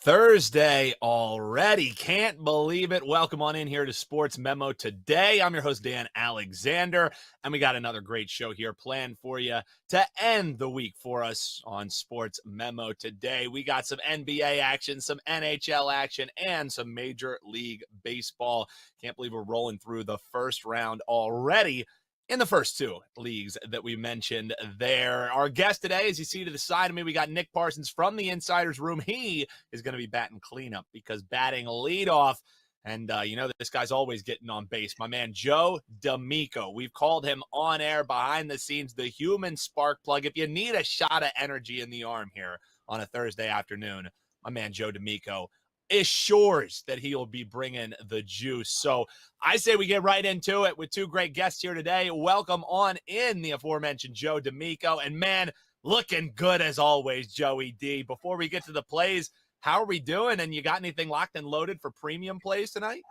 Thursday already. Can't believe it. Welcome on in here to Sports Memo Today. I'm your host, Dan Alexander, and we got another great show here planned for you to end the week for us on Sports Memo Today. We got some NBA action, some NHL action, and some Major League Baseball. Can't believe we're rolling through the first round already in the first two leagues that we mentioned there. Our guest today, as you see to the side of me, we got Nick Parsons from the Insider's Room. He is going to be batting cleanup because batting leadoff, and this guy's always getting on base. My man, Joe D'Amico. We've called him on air, behind the scenes, the human spark plug. If you need a shot of energy in the arm here on a Thursday afternoon, my man, Joe D'Amico assures that he'll be bringing the juice. So I say we get right into it with two great guests here today. Welcome on in the aforementioned Joe D'Amico. And man, looking good as always, Joey D. Before we get to the plays, how are we doing? And you got anything locked and loaded for premium plays tonight?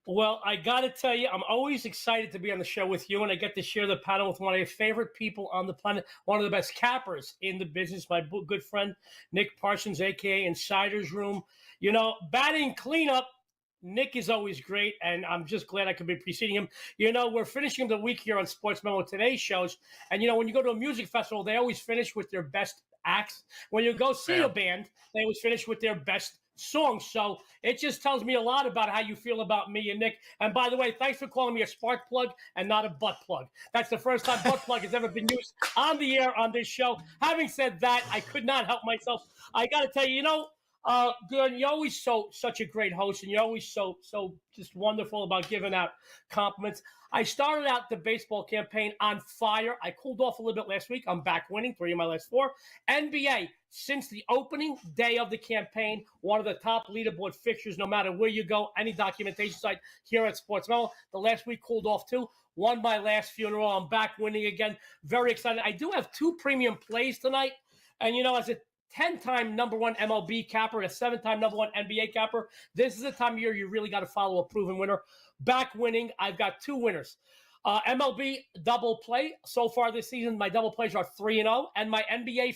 Well, I got to tell you, I'm always excited to be on the show with you, and I get to share the panel with one of your favorite people on the planet, one of the best cappers in the business, my good friend, Nick Parsons, a.k.a. Insider's Room. You know, batting cleanup, Nick is always great, and I'm just glad I could be preceding him. You know, we're finishing the week here on Sports Memo Today shows, and, you know, when you go to a music festival, they always finish with their best acts. When you go see a band, they always finish with their best songs. So it just tells me a lot about how you feel about me and Nick. And by the way, thanks for calling me a spark plug and not a butt plug. That's the first time butt plug has ever been used on the air on this show. Having said that, I could not help myself. I got to tell you, Gordon, you're always such a great host, and you're always so just wonderful about giving out compliments. I started out the baseball campaign on fire. I cooled off a little bit last week. I'm back winning 3 of my last 4. NBA, since the opening day of the campaign, one of the top leaderboard fixtures, no matter where you go, any documentation site here at Sports Memo. The last week cooled off too. Won my last funeral. I'm back winning again. Very excited. I do have 2 premium plays tonight. And, as a 10-time number 1 MLB capper and a 7-time number 1 NBA capper, this is the time of year you really got to follow a proven winner. Back winning, I've got 2 winners. MLB double play. So far this season, my double plays are 3-0. And my NBA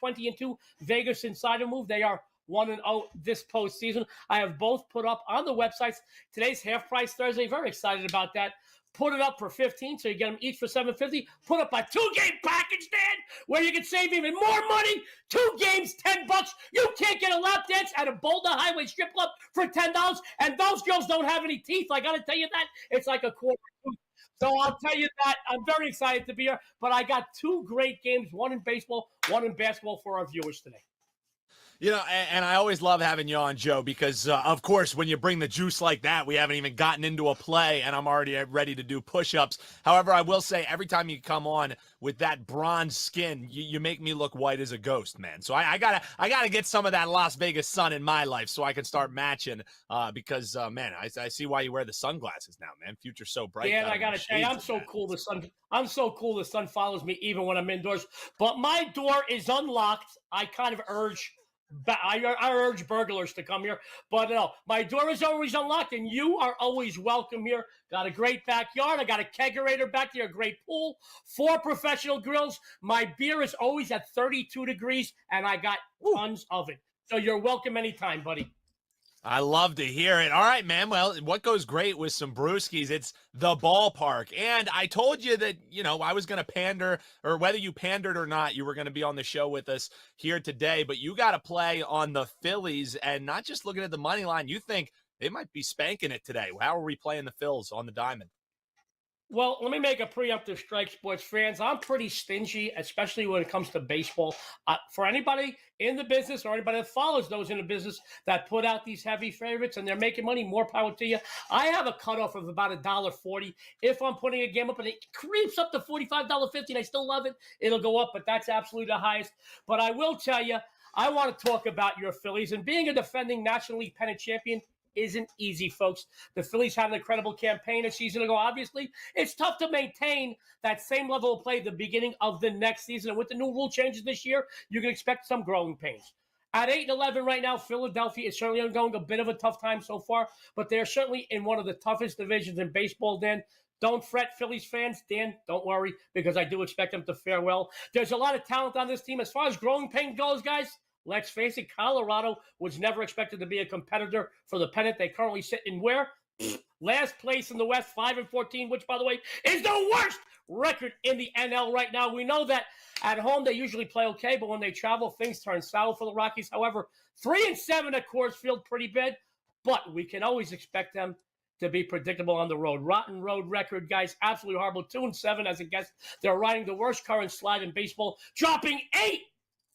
59-20-2 Vegas Insider move, they are 1-0 this postseason. I have both put up on the websites. Today's Half Price Thursday. Very excited about that. Put it up for 15, so you get them each for $7.50. Put up a 2-game package, Dan, where you can save even more money. 2 games, $10. You can't get a lap dance at a Boulder Highway strip club for $10. And those girls don't have any teeth. I got to tell you that. It's like a quarter tooth. So I'll tell you that. I'm very excited to be here. But I got 2 great games, one in baseball, one in basketball for our viewers today. And I always love having you on, Joe, because, of course, when you bring the juice like that, we haven't even gotten into a play, and I'm already ready to do push-ups. However, I will say, every time you come on with that bronze skin, you make me look white as a ghost, man. So I gotta get some of that Las Vegas sun in my life so I can start matching, because, man, I see why you wear the sunglasses now, man. Future's so bright. Dan, I gotta tell you, I'm so cool the sun follows me even when I'm indoors. But my door is unlocked. I kind of urge burglars to come here, but no, my door is always unlocked, and you are always welcome here. Got a great backyard. I got a kegerator back there, a great pool, 4 professional grills. My beer is always at 32 degrees, and I got tons of it. So you're welcome anytime, buddy. I love to hear it. All right, man. Well, what goes great with some brewskis, it's the ballpark. And I told you that, I was going to pander, or whether you pandered or not, you were going to be on the show with us here today. But you got to play on the Phillies, and not just looking at the money line. You think they might be spanking it today. How are we playing the Phils on the diamond? Well, let me make a preemptive strike, sports fans. I'm pretty stingy, especially when it comes to baseball. For anybody in the business or anybody that follows those in the business that put out these heavy favorites and they're making money, more power to you. I have a cutoff of about $1.40. If I'm putting a game up and it creeps up to $45.50 and I still love it, it'll go up, but that's absolutely the highest. But I will tell you, I want to talk about your Phillies. And being a defending National League pennant champion isn't easy, folks. The Phillies had an incredible campaign a season ago, obviously. It's tough to maintain that same level of play at the beginning of the next season. And with the new rule changes this year, you can expect some growing pains. At 8-11 right now, Philadelphia is certainly undergoing a bit of a tough time so far, but they're certainly in one of the toughest divisions in baseball, Dan. Don't fret, Phillies fans. Dan, don't worry, because I do expect them to fare well. There's a lot of talent on this team. As far as growing pain goes, guys, let's face it, Colorado was never expected to be a competitor for the pennant. They currently sit in where? Last place in the West, 5-14, which, by the way, is the worst record in the NL right now. We know that at home they usually play okay, but when they travel, things turn sour for the Rockies. However, 3-7 at Coors Field, pretty bad, but we can always expect them to be predictable on the road. Rotten road record, guys. Absolutely horrible. 2-7 as a guest. They're riding the worst current slide in baseball, dropping 8.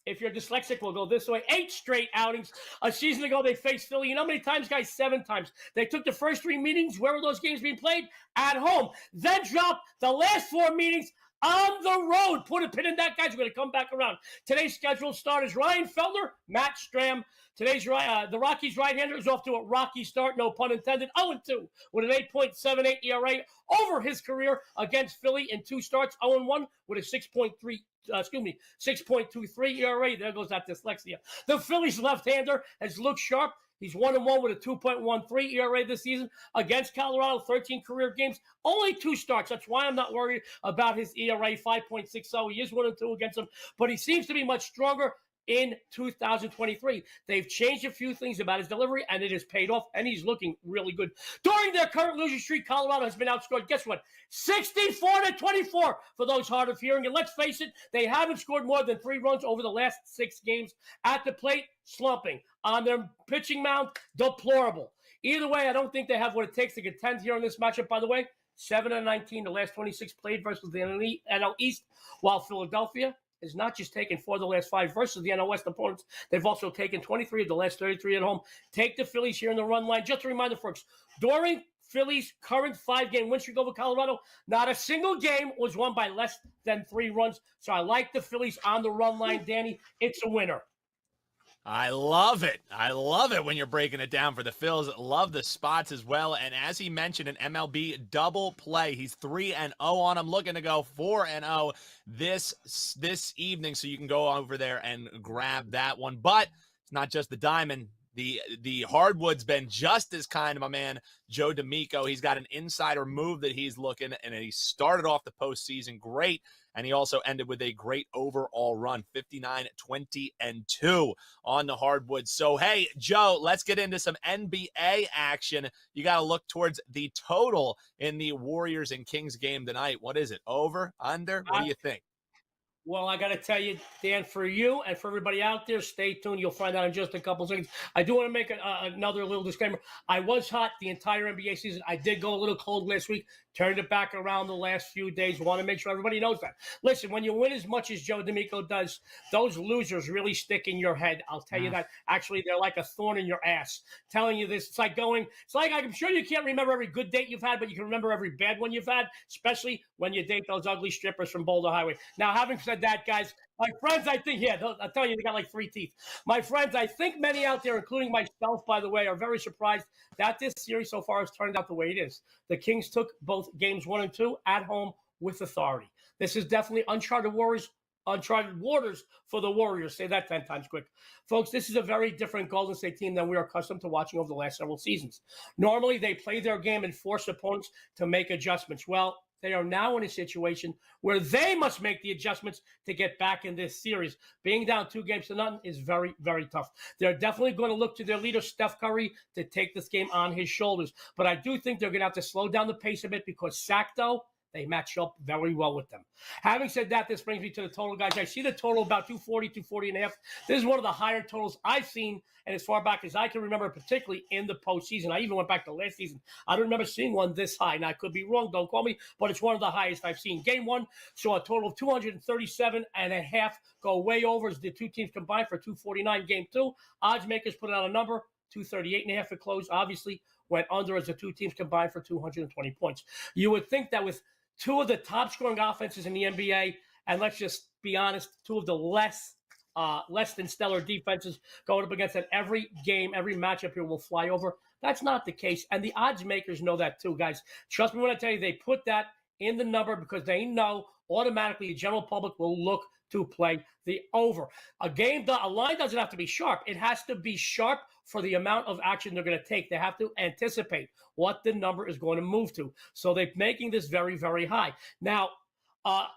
If you're dyslexic, we'll go this way. 8 straight outings. A season ago, they faced Philly. You know how many times, guys? 7 times. They took the first 3 meetings. Where were those games being played? At home. Then dropped the last 4 meetings on the road. Put a pin in that, guys. We're going to come back around. Today's scheduled starters: Ryan Feltner, Matt Stram. Today's the Rockies right-hander is off to a rocky start, no pun intended, 0-2 with an 8.78 ERA over his career against Philly in 2 starts, 0-1 with a 6.23 ERA. There goes that dyslexia. The Phillies left-hander has looked sharp. He's 1-1 with a 2.13 ERA this season against Colorado, 13 career games, only 2 starts. That's why I'm not worried about his ERA, 5.60. He is 1-2 against him, but he seems to be much stronger in 2023. They've changed a few things about his delivery, and it has paid off, and he's looking really good. During their current losing streak, Colorado has been outscored, guess what? 64-24 for those hard of hearing. And let's face it, they haven't scored more than 3 runs over the last 6 games. At the plate, slumping. On their pitching mound, deplorable. Either way, I don't think they have what it takes to contend here in this matchup, by the way. 7-19, the last 26 played versus the NL East, while Philadelphia is not just taken 4 of the last 5 versus the NL West opponents. They've also taken 23 of the last 33 at home. Take the Phillies here in the run line. Just a reminder, folks, during Phillies' current 5-game win streak over Colorado, not a single game was won by less than 3 runs. So I like the Phillies on the run line, Danny. It's a winner. I love it. I love it when you're breaking it down for the Phils. Love the spots as well. And as he mentioned, an MLB double play. He's 3-0 on him, looking to go 4-0 this evening. So you can go over there and grab that one. But it's not just the diamond. The hardwood's been just as kind of my man, Joe D'Amico. He's got an insider move that he's looking, and he started off the postseason great, and he also ended with a great overall run, 59-20-2 on the hardwood. So, hey, Joe, let's get into some NBA action. You got to look towards the total in the Warriors and Kings game tonight. What is it, over, under? What do you think? Well, I got to tell you, Dan, for you and for everybody out there, stay tuned. You'll find out in just a couple seconds. I do want to make another little disclaimer. I was hot the entire NBA season. I did go a little cold last week, turned it back around the last few days. Want to make sure everybody knows that. Listen, when you win as much as Joe D'Amico does, those losers really stick in your head. I'll tell you that. Actually, they're like a thorn in your ass. Telling you this, it's like I'm sure you can't remember every good date you've had, but you can remember every bad one you've had, especially when you date those ugly strippers from Boulder Highway. Now, having said that, guys, my friends, I think, I'm telling you, they got like 3 teeth. My friends, I think many out there, including myself, by the way, are very surprised that this series so far has turned out the way it is. The Kings took both games 1 and 2 at home with authority. This is definitely uncharted waters for the Warriors. Say that 10 times quick. Folks, this is a very different Golden State team than we are accustomed to watching over the last several seasons. Normally, they play their game and force opponents to make adjustments. Well, they are now in a situation where they must make the adjustments to get back in this series. Being down 2-0 is very, very tough. They're definitely going to look to their leader, Steph Curry, to take this game on his shoulders. But I do think they're going to have to slow down the pace a bit because Sacto, they match up very well with them. Having said that, this brings me to the total, guys. I see the total about 240, 240 and a half. This is one of the higher totals I've seen, and as far back as I can remember, particularly in the postseason. I even went back to last season. I don't remember seeing one this high. Now, I could be wrong. Don't call me, but it's one of the highest I've seen. Game 1 saw a total of 237 and a half, go way over as the 2 teams combined for 249. Game 2, odds makers put out a number, 238 and a half at close. Obviously, went under as the 2 teams combined for 220 points. You would think that with 2 of the top scoring offenses in the NBA, and let's just be honest, 2 of the less than stellar defenses going up against it, every game, every matchup here will fly over. That's not the case, and the odds makers know that too, guys. Trust me when I tell you, they put that in the number because they know automatically the general public will look to play the over. A line doesn't have to be sharp. It has to be sharp for the amount of action they're going to take. They have to anticipate what the number is going to move to. So they're making this very, very high. Now,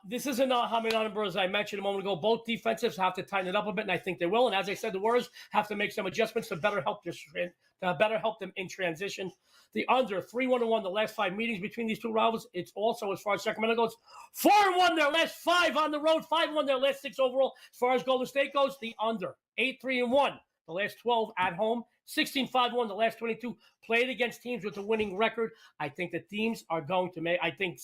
This isn't how many numbers, as I mentioned a moment ago. Both defensives have to tighten it up a bit, and I think they will. And as I said, the Warriors have to make some adjustments to better help them in transition. The under 3-1-1 the last 5 meetings between these two rivals. It's also, as far as Sacramento goes, 4-1 their last 5 on the road, 5-1 their last 6 overall. As far as Golden State goes, the under 8-3-1 the last 12 at home, 16-5-1 the last 22 played against teams with a winning record. I think the teams are going to make. I think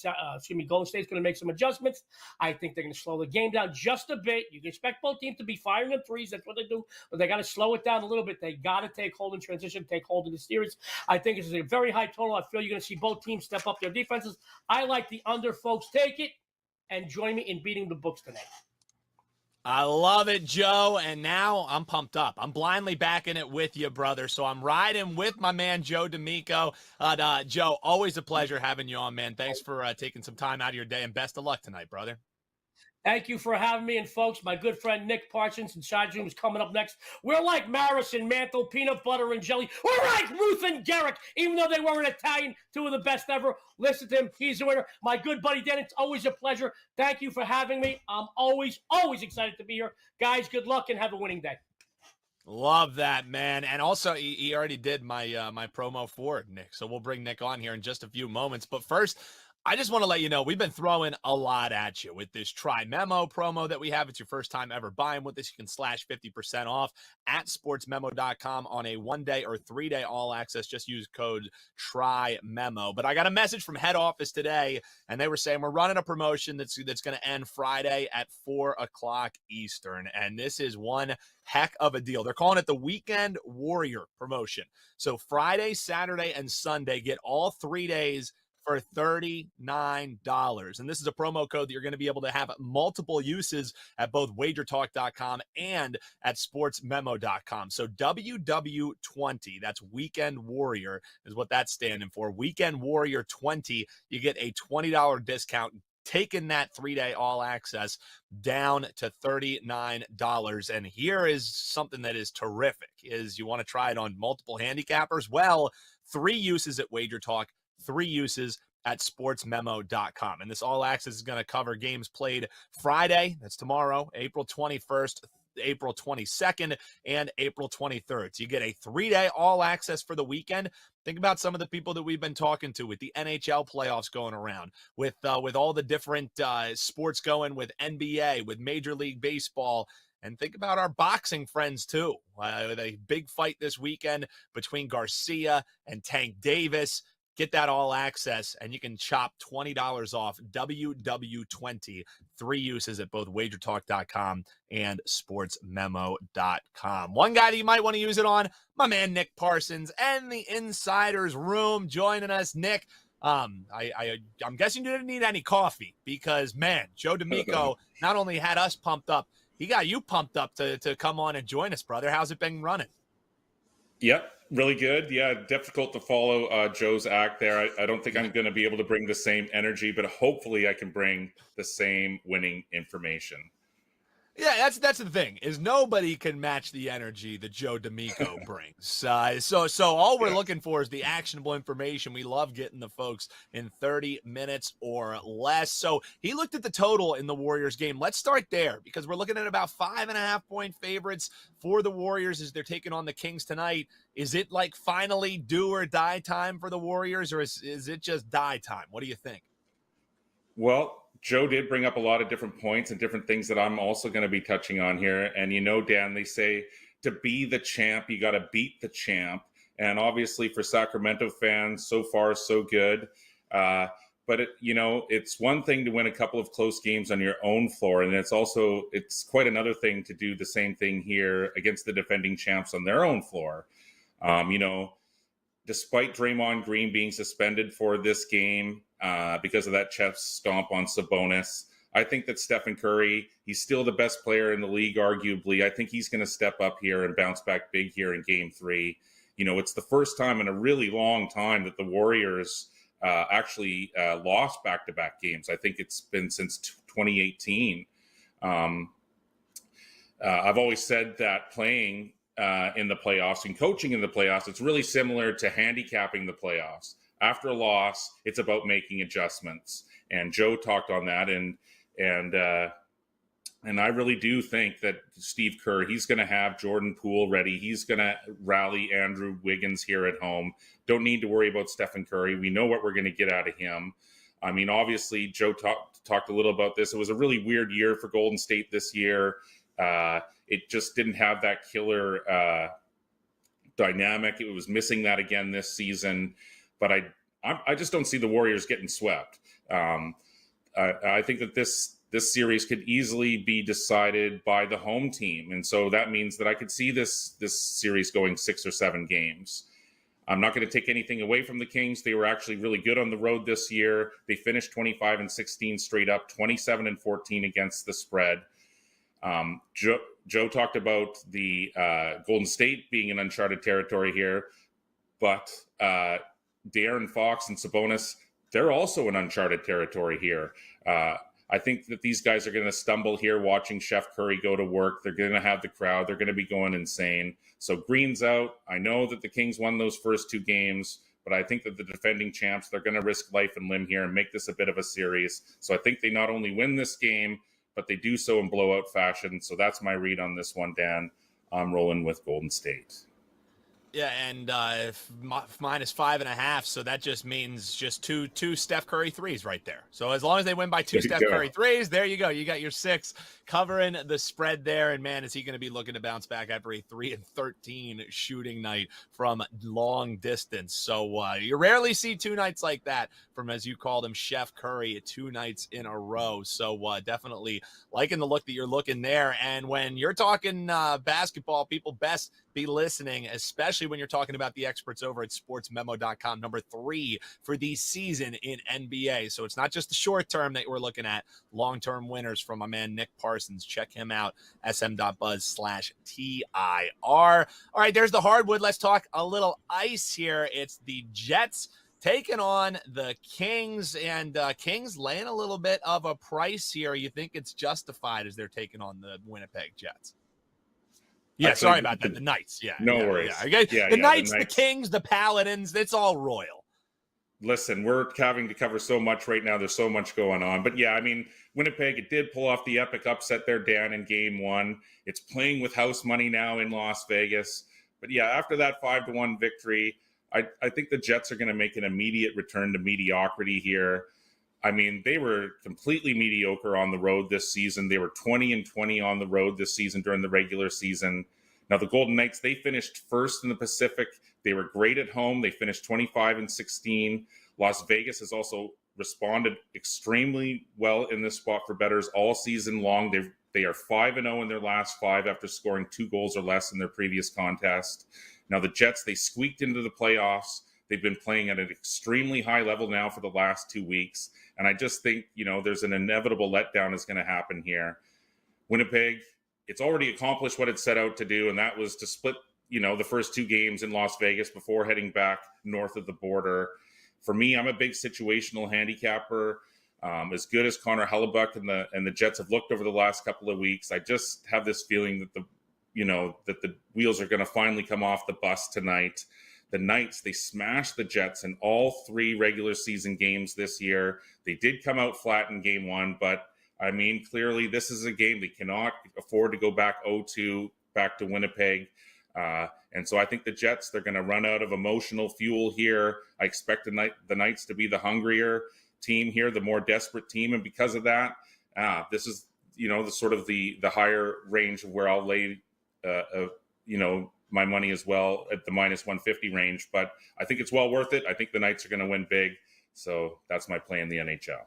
Golden State's going to make some adjustments. I think they're going to slow the game down just a bit. You can expect both teams to be firing in threes. That's what they do, but they got to slow it down a little bit. They got to take hold in transition, take hold in the series. I think this is a very high total. I feel you're going to see both teams step up their defenses. I like the under, folks. Take it and join me in beating the books tonight. I love it, Joe, and now I'm pumped up. I'm blindly backing it with you, brother, so I'm riding with my man, Joe D'Amico. Joe, always a pleasure having you on, man. Thanks for taking some time out of your day, and best of luck tonight, brother. Thank you for having me. And, folks, my good friend Nick Parsons and Side Room is coming up next. We're like Maris and Mantle, peanut butter and jelly. We're like Ruth and Garrick, even though they weren't Italian, 2 of the best ever. Listen to him. He's the winner. My good buddy Dan, it's always a pleasure. Thank you for having me. I'm always excited to be here. Guys, good luck and have a winning day. Love that, man. And also, he already did my my promo for Nick, so we'll bring Nick on here in just a few moments. But first, I just want to let you know, we've been throwing a lot at you with this Try Memo promo that we have. It's your first time ever buying with this. You can slash 50% off at sportsmemo.com on a 1-day or 3-day all access. Just use code Try Memo. But I got a message from head office today, and they were saying we're running a promotion that's going to end Friday at 4:00 Eastern. And this is one heck of a deal. They're calling it the Weekend Warrior promotion. So Friday, Saturday, and Sunday, get all 3 days for $39. And this is a promo code that you're going to be able to have multiple uses at both wagertalk.com and at sportsmemo.com. So WW20, that's Weekend Warrior, is what that's standing for. Weekend Warrior 20, you get a $20 discount, taking that 3-day all access down to $39. And here is something that is terrific, is you want to try it on multiple handicappers. Well, 3 uses at WagerTalk, 3 uses at sportsmemo.com. And this all access is going to cover games played Friday, that's tomorrow, April 21st, April 22nd, and April 23rd. So you get a 3-day all access for the weekend. Think about some of the people that we've been talking to with the NHL playoffs going around, with all the different sports going, with NBA, with Major League Baseball. And think about our boxing friends, too. With a big fight this weekend between Garcia and Tank Davis. Get that all access, and you can chop $20 off WW20. 3 uses at both wagertalk.com and sportsmemo.com. One guy that you might want to use it on, my man Nick Parsons and the Insiders Room joining us. Nick, I'm guessing you didn't need any coffee because, man, Joe D'Amico not only had us pumped up, he got you pumped up to come on and join us, brother. How's it been running? Yep, really good. Yeah, difficult to follow Joe's act there. I don't think I'm going to be able to bring the same energy, but hopefully I can bring the same winning information. Yeah, that's the thing, is nobody can match the energy that Joe D'Amico brings. So all we're looking for is the actionable information. We love getting the folks in 30 minutes or less. So he looked at the total in the Warriors game. Let's start there, because we're looking at about 5.5-point favorites for the Warriors as they're taking on the Kings tonight. Is it like finally do or die time for the Warriors, or is it just die time? What do you think? Well, Joe did bring up a lot of different points and different things that I'm also going to be touching on here. And Dan, they say to be the champ, you got to beat the champ. And obviously for Sacramento fans, so far, so good. But it's one thing to win a couple of close games on your own floor. And it's quite another thing to do the same thing here against the defending champs on their own floor. Despite Draymond Green being suspended for this game because of that chest stomp on Sabonis, I think that Stephen Curry, he's still the best player in the league, arguably. I think he's going to step up here and bounce back big here in Game 3. It's the first time in a really long time that the Warriors actually lost back-to-back games. I think it's been since 2018. I've always said that playing in the playoffs and coaching in the playoffs, it's really similar to handicapping the playoffs. after a loss, it's about making adjustments. And Joe talked on that, and I really do think that Steve Kerr, he's going to have Jordan Poole ready. He's going to rally Andrew Wiggins here at home. Don't need to worry about Stephen Curry. We know what we're going to get out of him. I mean, obviously, Joe talked a little about this. It was a really weird year for Golden State this year. It just didn't have that killer dynamic. It was missing that again this season. But I just don't see the Warriors getting swept. I think that this series could easily be decided by the home team. And so that means that I could see this series going 6 or 7 games. I'm not going to take anything away from the Kings. They were actually really good on the road this year. They finished 25-16 straight up, 27-14 against the spread. Joe talked about the Golden State being in uncharted territory here, but De'Aaron Fox and Sabonis, they're also in uncharted territory here. I think that these guys are going to stumble here watching Chef Curry go to work. They're going to have the crowd. They're going to be going insane. So Green's out. I know that the Kings won those first 2 games, but I think that the defending champs, they're going to risk life and limb here and make this a bit of a series. So I think they not only win this game, but they do so in blowout fashion. So that's my read on this one, Dan. I'm rolling with Golden State. Yeah, and minus 5.5, so that just means just two Steph Curry threes right there. So as long as they win by 2 Steph Curry threes, there you go. You got your 6 covering the spread there. And man, is he going to be looking to bounce back after a 3-13 shooting night from long distance. So you rarely see 2 nights like that from, as you called him, Chef Curry, 2 nights in a row. So definitely liking the look that you're looking there. And when you're talking basketball, people best be listening, especially when you're talking about the experts over at sportsmemo.com, number 3 for the season in NBA. So it's not just the short term that we're looking at, long-term winners from my man Nick Parsons. Check him out, sm.buzz/TIR. All right, there's the hardwood. Let's talk a little ice here. It's the Jets taking on the Kings, and Kings laying a little bit of a price here. You think it's justified as they're taking on the Winnipeg Jets? Yeah, sorry about that. The Knights. Yeah. No worries. Yeah. The Knights, the Kings, the Paladins, it's all royal. Listen, we're having to cover so much right now. There's so much going on. But yeah, I mean, Winnipeg, it did pull off the epic upset there, Dan, in game 1. It's playing with house money now in Las Vegas. But yeah, after that 5-1 victory, I think the Jets are going to make an immediate return to mediocrity here. I mean, they were completely mediocre on the road this season. They were 20-20 on the road this season during the regular season. Now, the Golden Knights, they finished first in the Pacific. They were great at home. They finished 25-16. Las Vegas has also responded extremely well in this spot for bettors all season long. They are 5-0 in their last 5 after scoring 2 goals or less in their previous contest. Now, the Jets, they squeaked into the playoffs. They've been playing at an extremely high level now for the last 2 weeks. And I just think, there's an inevitable letdown is going to happen here. Winnipeg, it's already accomplished what it set out to do, and that was to split, the first 2 games in Las Vegas before heading back north of the border. For me, I'm a big situational handicapper. As good as Connor Hellebuck and the Jets have looked over the last couple of weeks, I just have this feeling that the wheels are going to finally come off the bus tonight. The Knights, they smashed the Jets in all 3 regular season games this year. They did come out flat in game 1, but I mean, clearly this is a game they cannot afford to go back 0-2 back to Winnipeg. And so I think the Jets, they're going to run out of emotional fuel here. I expect the Knights to be the hungrier team here, the more desperate team. And because of that, this is, the sort of the higher range of where I'll lay, my money as well at the minus 150 range. But I think it's well worth it. I think the Knights are going to win big. So that's my play in the NHL.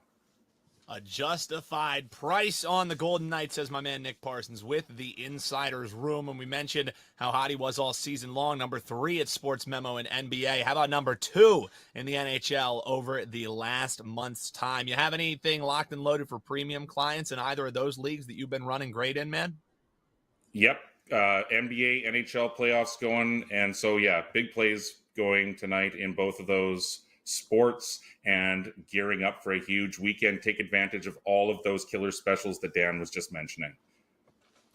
A justified price on the Golden Knights, says my man Nick Parsons, with the Insider's Room. And we mentioned how hot he was all season long. Number 3 at Sports Memo in NBA. How about number 2 in the NHL over the last month's time? You have anything locked and loaded for premium clients in either of those leagues that you've been running great in, man? Yep. NBA, NHL playoffs going. And so, yeah, big plays going tonight in both of those sports and gearing up for a huge weekend. Take advantage of all of those killer specials that Dan was just mentioning.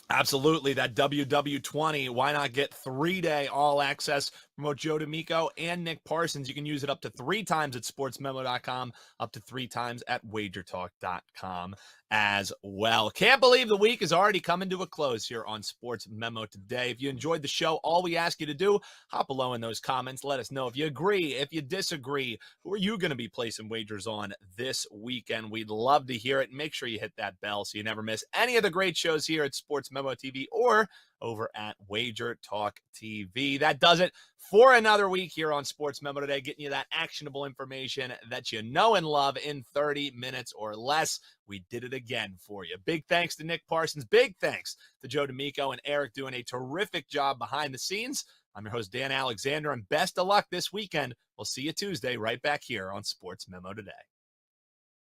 Absolutely. That WW20, why not get 3-day all access From both Joe D'Amico and Nick Parsons. You can use it up to 3 times at sportsmemo.com, up to 3 times at wagertalk.com as well. Can't believe the week is already coming to a close here on Sports Memo Today. If you enjoyed the show, all we ask you to do, hop below in those comments. Let us know if you agree, if you disagree. Who are you going to be placing wagers on this weekend? We'd love to hear it. Make sure you hit that bell so you never miss any of the great shows here at Sports Memo TV or over at Wager Talk TV. That does it for another week here on Sports Memo Today, getting you that actionable information that you know and love in 30 minutes or less. We did it again for you. Big thanks to Nick Parsons. Big thanks to Joe D'Amico and Eric doing a terrific job behind the scenes. I'm your host, Dan Alexander, and best of luck this weekend. We'll see you Tuesday right back here on Sports Memo Today.